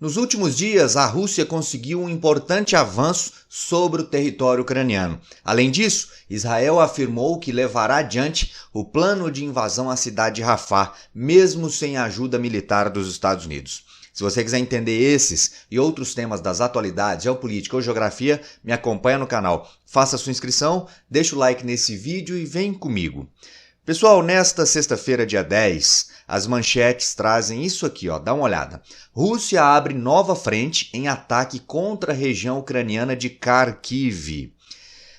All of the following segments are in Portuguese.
Nos últimos dias, a Rússia conseguiu um importante avanço sobre o território ucraniano. Além disso, Israel afirmou que levará adiante o plano de invasão à cidade de Rafah, mesmo sem a ajuda militar dos Estados Unidos. Se você quiser entender esses e outros temas das atualidades, geopolítica ou geografia, me acompanha no canal. Faça sua inscrição, deixa o like nesse vídeo e vem comigo. Pessoal, nesta sexta-feira, dia 10, as manchetes trazem isso aqui, ó, dá uma olhada. Rússia abre nova frente em ataque contra a região ucraniana de Kharkiv.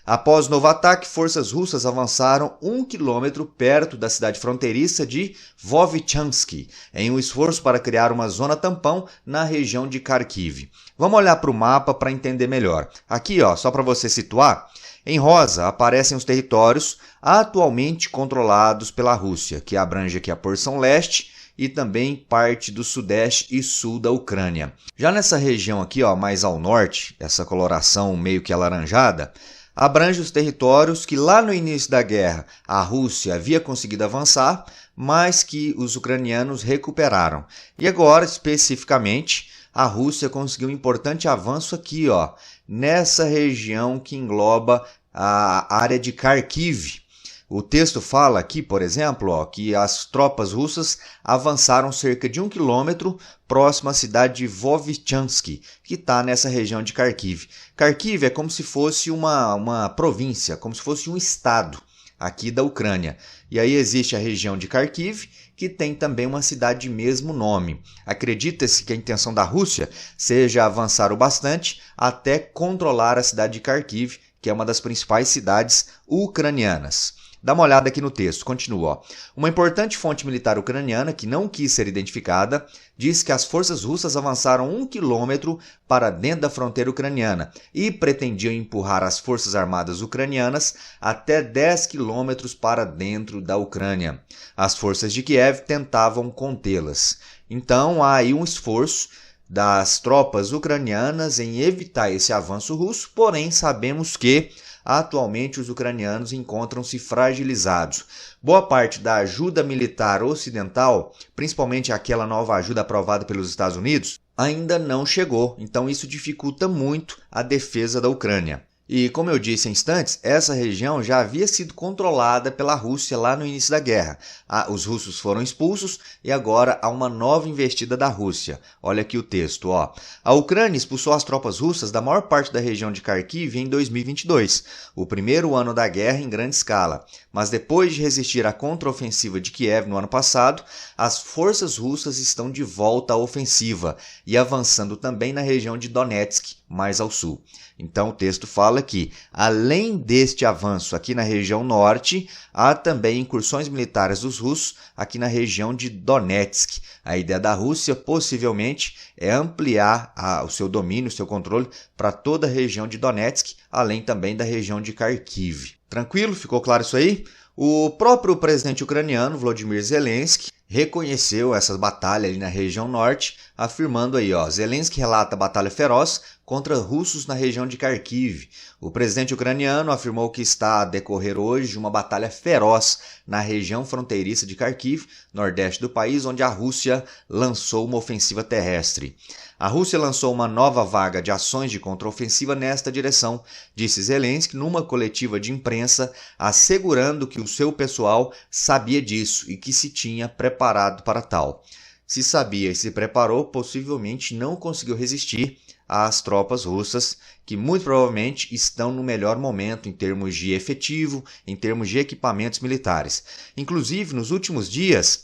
Após novo ataque, forças russas avançaram 1 quilômetro perto da cidade fronteiriça de Vovchansk, em um esforço para criar uma zona tampão na região de Kharkiv. Vamos olhar para o mapa para entender melhor. Aqui, ó, só para você situar, em rosa aparecem os territórios atualmente controlados pela Rússia, que abrange aqui a porção leste e também parte do sudeste e sul da Ucrânia. Já nessa região aqui, ó, mais ao norte, essa coloração meio que alaranjada, abrange os territórios que lá no início da guerra a Rússia havia conseguido avançar, mas que os ucranianos recuperaram. E agora, especificamente, a Rússia conseguiu um importante avanço aqui, ó, nessa região que engloba a área de Kharkiv. O texto fala aqui, por exemplo, ó, que as tropas russas avançaram cerca de 1 quilômetro próximo à cidade de Vovchansk, que está nessa região de Kharkiv. Kharkiv é como se fosse uma província, como se fosse um estado aqui da Ucrânia. E aí existe a região de Kharkiv, que tem também uma cidade de mesmo nome. Acredita-se que a intenção da Rússia seja avançar o bastante até controlar a cidade de Kharkiv, que é uma das principais cidades ucranianas. Dá uma olhada aqui no texto, continua. Ó. Uma importante fonte militar ucraniana, que não quis ser identificada, diz que as forças russas avançaram 1 quilômetro para dentro da fronteira ucraniana e pretendiam empurrar as forças armadas ucranianas até 10 quilômetros para dentro da Ucrânia. As forças de Kiev tentavam contê-las. Então há aí um esforço das tropas ucranianas em evitar esse avanço russo, porém sabemos que atualmente os ucranianos encontram-se fragilizados. Boa parte da ajuda militar ocidental, principalmente aquela nova ajuda aprovada pelos Estados Unidos, ainda não chegou, então isso dificulta muito a defesa da Ucrânia. E, como eu disse em instantes, essa região já havia sido controlada pela Rússia lá no início da guerra. Os russos foram expulsos e agora há uma nova investida da Rússia. Olha aqui o texto, ó. A Ucrânia expulsou as tropas russas da maior parte da região de Kharkiv em 2022, o primeiro ano da guerra em grande escala. Mas depois de resistir à contraofensiva de Kiev no ano passado, as forças russas estão de volta à ofensiva e avançando também na região de Donetsk, mais ao sul. Então o texto fala que, além deste avanço aqui na região norte, há também incursões militares dos russos aqui na região de Donetsk. A ideia da Rússia, possivelmente, é ampliar o seu domínio, o seu controle para toda a região de Donetsk, além também da região de Kharkiv. Tranquilo? Ficou claro isso aí? O próprio presidente ucraniano, Volodymyr Zelensky, reconheceu essa batalha ali na região norte, afirmando aí, ó, Zelensky relata batalha feroz contra russos na região de Kharkiv. O presidente ucraniano afirmou que está a decorrer hoje uma batalha feroz na região fronteiriça de Kharkiv, nordeste do país, onde a Rússia lançou uma ofensiva terrestre. A Rússia lançou uma nova vaga de ações de contraofensiva nesta direção, disse Zelensky numa coletiva de imprensa, assegurando que o seu pessoal sabia disso e que se tinha preparado para tal. Se sabia e se preparou, possivelmente não conseguiu resistir às tropas russas, que muito provavelmente estão no melhor momento em termos de efetivo, em termos de equipamentos militares. Inclusive, nos últimos dias,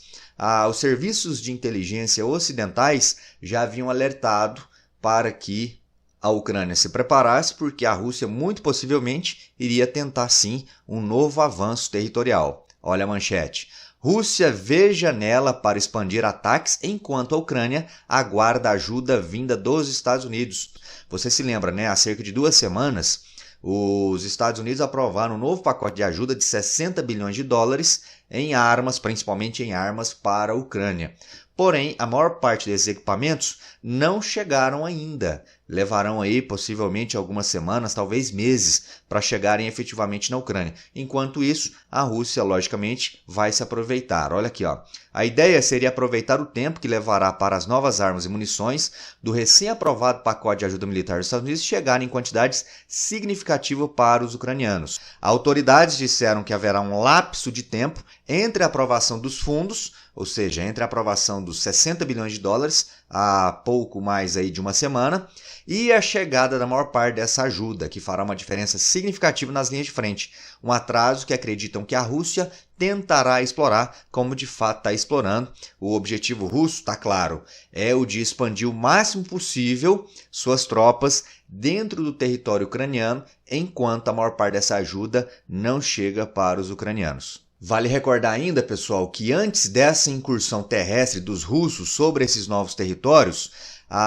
os serviços de inteligência ocidentais já haviam alertado para que a Ucrânia se preparasse, porque a Rússia muito possivelmente iria tentar sim um novo avanço territorial. Olha a manchete. Rússia vê janela para expandir ataques enquanto a Ucrânia aguarda ajuda vinda dos Estados Unidos. Você se lembra, né? Há cerca de 2 semanas, os Estados Unidos aprovaram um novo pacote de ajuda de 60 bilhões de dólares em armas, principalmente em armas para a Ucrânia. Porém, a maior parte desses equipamentos não chegaram ainda. Levarão aí possivelmente algumas semanas, talvez meses, para chegarem efetivamente na Ucrânia. Enquanto isso, a Rússia, logicamente, vai se aproveitar. Olha aqui, ó. A ideia seria aproveitar o tempo que levará para as novas armas e munições do recém-aprovado pacote de ajuda militar dos Estados Unidos chegarem em quantidades significativas para os ucranianos. Autoridades disseram que haverá um lapso de tempo entre a aprovação dos fundos, ou seja, entre a aprovação dos 60 bilhões de dólares, há pouco mais aí de uma semana, e a chegada da maior parte dessa ajuda, que fará uma diferença significativa nas linhas de frente. Um atraso que acreditam que a Rússia tentará explorar, como de fato está explorando. O objetivo russo, está claro, é o de expandir o máximo possível suas tropas dentro do território ucraniano, enquanto a maior parte dessa ajuda não chega para os ucranianos. Vale recordar ainda, pessoal, que antes dessa incursão terrestre dos russos sobre esses novos territórios,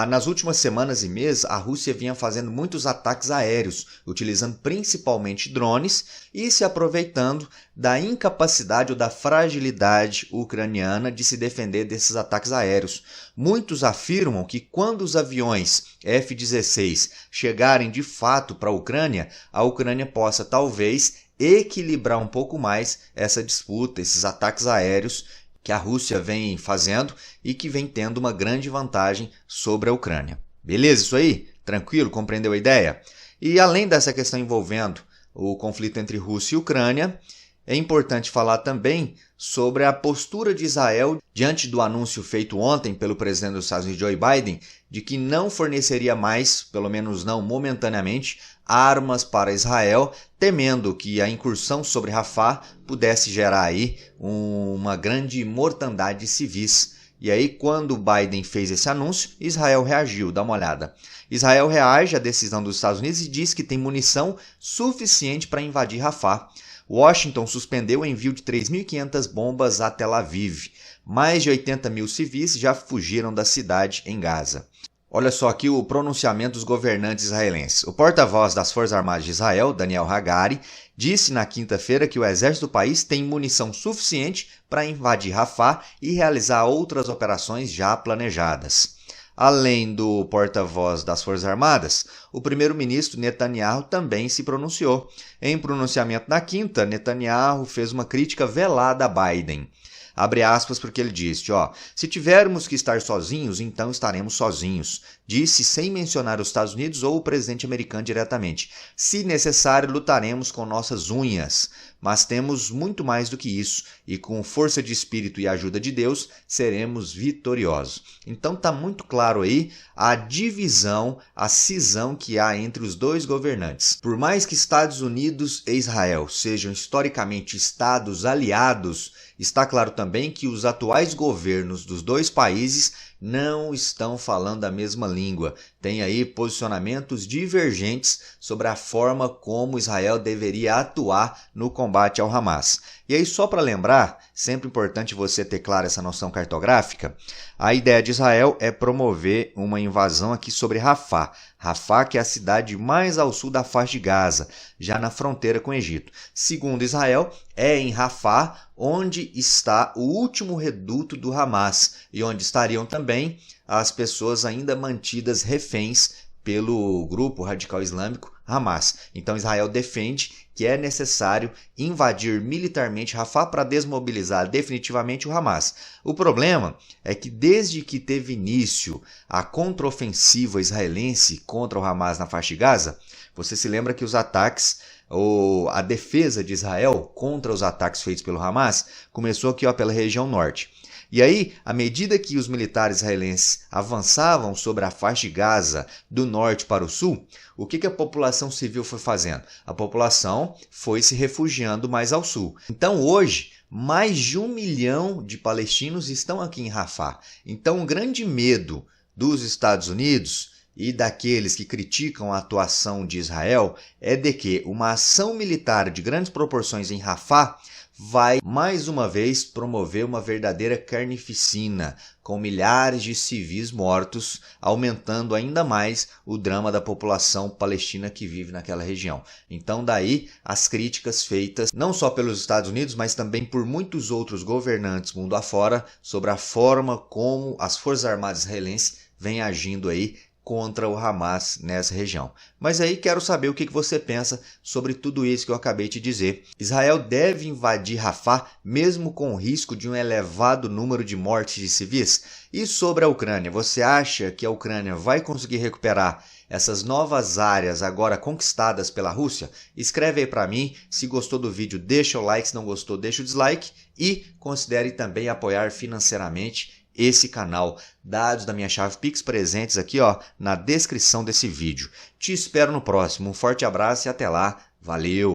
nas últimas semanas e meses, a Rússia vinha fazendo muitos ataques aéreos, utilizando principalmente drones e se aproveitando da incapacidade ou da fragilidade ucraniana de se defender desses ataques aéreos. Muitos afirmam que quando os aviões F-16 chegarem de fato para a Ucrânia possa talvez equilibrar um pouco mais essa disputa, esses ataques aéreos que a Rússia vem fazendo e que vem tendo uma grande vantagem sobre a Ucrânia. Beleza isso aí? Tranquilo? Compreendeu a ideia? E além dessa questão envolvendo o conflito entre Rússia e Ucrânia, é importante falar também sobre a postura de Israel diante do anúncio feito ontem pelo presidente dos Estados Unidos, Joe Biden, de que não forneceria mais, pelo menos não momentaneamente, armas para Israel, temendo que a incursão sobre Rafah pudesse gerar aí uma grande mortandade de civis. E aí, quando Biden fez esse anúncio, Israel reagiu. Dá uma olhada. Israel reage à decisão dos Estados Unidos e diz que tem munição suficiente para invadir Rafah. Washington suspendeu o envio de 3.500 bombas a Tel Aviv. Mais de 80 mil civis já fugiram da cidade em Gaza. Olha só aqui o pronunciamento dos governantes israelenses. O porta-voz das Forças Armadas de Israel, Daniel Hagari, disse na quinta-feira que o exército do país tem munição suficiente para invadir Rafah e realizar outras operações já planejadas. Além do porta-voz das Forças Armadas, o primeiro-ministro Netanyahu também se pronunciou. Em pronunciamento na quinta, Netanyahu fez uma crítica velada a Biden. Abre aspas porque ele disse, se tivermos que estar sozinhos, então estaremos sozinhos. Disse sem mencionar os Estados Unidos ou o presidente americano diretamente. Se necessário, lutaremos com nossas unhas. Mas temos muito mais do que isso e com força de espírito e ajuda de Deus, seremos vitoriosos. Então está muito claro aí a divisão, a cisão que há entre os dois governantes. Por mais que Estados Unidos e Israel sejam historicamente estados aliados, está claro também que os atuais governos dos dois países não estão falando a mesma língua. Tem aí posicionamentos divergentes sobre a forma como Israel deveria atuar no combate ao Hamas. E aí, só para lembrar, sempre importante você ter clara essa noção cartográfica, a ideia de Israel é promover uma invasão aqui sobre Rafah. Rafah, que é a cidade mais ao sul da faixa de Gaza, já na fronteira com o Egito. Segundo Israel, é em Rafah onde está o último reduto do Hamas e onde estariam também as pessoas ainda mantidas reféns pelo grupo radical islâmico Hamas. Então Israel defende que é necessário invadir militarmente Rafah para desmobilizar definitivamente o Hamas. O problema é que desde que teve início a contraofensiva israelense contra o Hamas na faixa de Gaza, você se lembra que os ataques ou a defesa de Israel contra os ataques feitos pelo Hamas começou aqui pela região norte. E aí, à medida que os militares israelenses avançavam sobre a faixa de Gaza do norte para o sul, o que a população civil foi fazendo? A população foi se refugiando mais ao sul. Então hoje, mais de 1 milhão de palestinos estão aqui em Rafah. Então o grande medo dos Estados Unidos e daqueles que criticam a atuação de Israel é de que uma ação militar de grandes proporções em Rafah vai, mais uma vez, promover uma verdadeira carnificina, com milhares de civis mortos, aumentando ainda mais o drama da população palestina que vive naquela região. Então daí as críticas feitas não só pelos Estados Unidos, mas também por muitos outros governantes mundo afora sobre a forma como as Forças Armadas israelenses vêm agindo aí contra o Hamas nessa região. Mas aí quero saber o que você pensa sobre tudo isso que eu acabei de dizer. Israel deve invadir Rafah mesmo com o risco de um elevado número de mortes de civis? E sobre a Ucrânia, você acha que a Ucrânia vai conseguir recuperar essas novas áreas agora conquistadas pela Rússia? Escreve aí para mim. Se gostou do vídeo, deixa o like. Se não gostou, deixa o dislike. E considere também apoiar financeiramente esse canal. Dados da minha chave Pix presentes aqui na descrição desse vídeo. Te espero no próximo. Um forte abraço e até lá. Valeu!